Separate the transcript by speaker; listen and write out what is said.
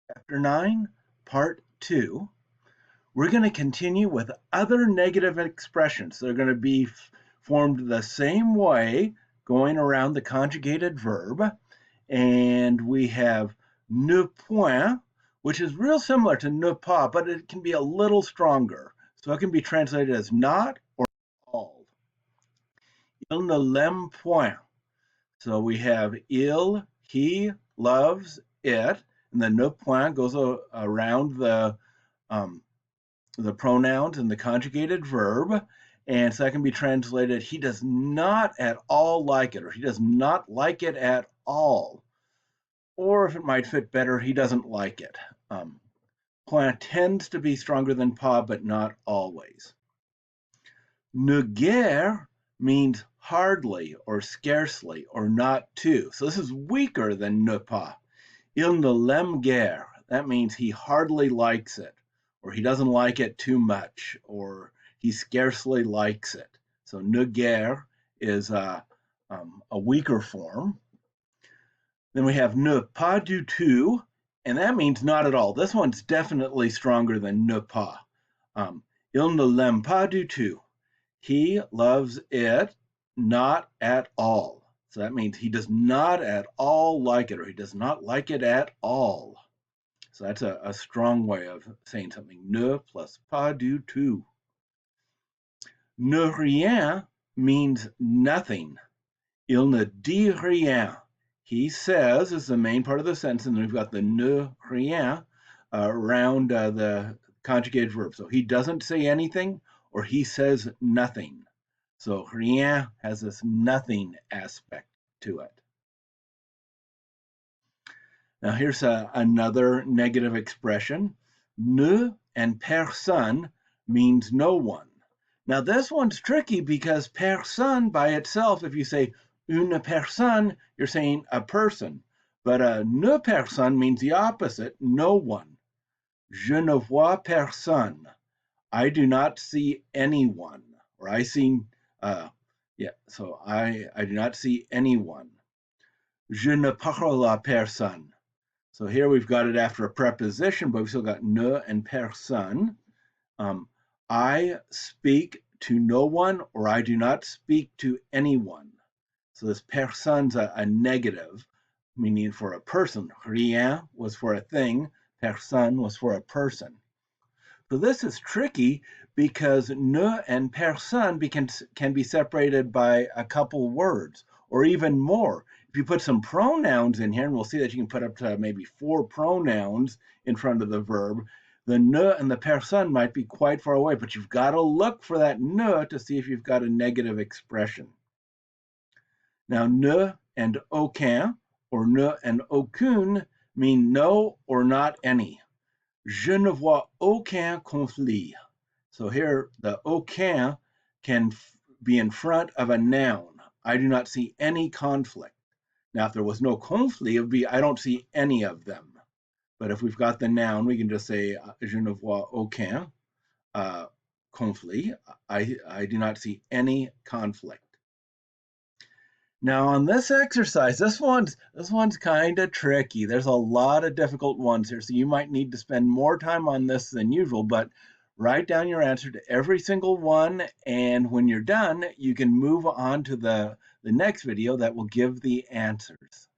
Speaker 1: Chapter 9, Part 2. We're going to continue with other negative expressions. They're going to be formed the same way, going around the conjugated verb. And we have ne point, which is real similar to ne pas, but it can be a little stronger. So it can be translated as not or all. Il ne l'aime point. So we have il, he loves it, and then ne point goes around the pronouns and the conjugated verb. And so that can be translated, he does not at all like it, or he does not like it at all. Or if it might fit better, he doesn't like it. Point tends to be stronger than pas, but not always. Ne guère means hardly or scarcely or not to. So this is weaker than ne pas. Il ne l'aime guère. That means he hardly likes it, or he doesn't like it too much, or he scarcely likes it. So ne guère is a weaker form. Then we have ne pas du tout, and that means not at all. This one's definitely stronger than ne pas. Il ne l'aime pas du tout. He loves it not at all. So that means he does not at all like it, or he does not like it at all. So that's a strong way of saying something. Ne plus pas du tout. Ne rien means nothing. Il ne dit rien. He says is the main part of the sentence, and then we've got the ne rien around the conjugated verb. So he doesn't say anything, or he says nothing. So rien has this nothing aspect to it. Now here's another negative expression. Ne and personne means no one. Now this one's tricky because personne by itself, if you say une personne, you're saying a person. But ne personne means the opposite, no one. Je ne vois personne. I do not see anyone. Or I see, so I do not see anyone. Je ne parle à personne. So here we've got it after a preposition, but we've still got ne and personne. I speak to no one, or I do not speak to anyone. So this personne's a negative, meaning for a person. Rien was for a thing, personne was for a person. So this is tricky because ne and personne can be separated by a couple words, or even more. If you put some pronouns in here, and we'll see that you can put up to maybe 4 pronouns in front of the verb, the ne and the personne might be quite far away, but you've got to look for that ne to see if you've got a negative expression. Now, ne and aucun, or ne and aucune, mean no or not any. Je ne vois aucun conflit. So here, the aucun can be in front of a noun. I do not see any conflict. Now, if there was no conflit, it would be I don't see any of them. But if we've got the noun, we can just say je ne vois aucun conflit. I do not see any conflict. Now on this exercise, this one's kind of tricky. There's a lot of difficult ones here, so you might need to spend more time on this than usual, but write down your answer to every single one, and when you're done, you can move on to the next video that will give the answers.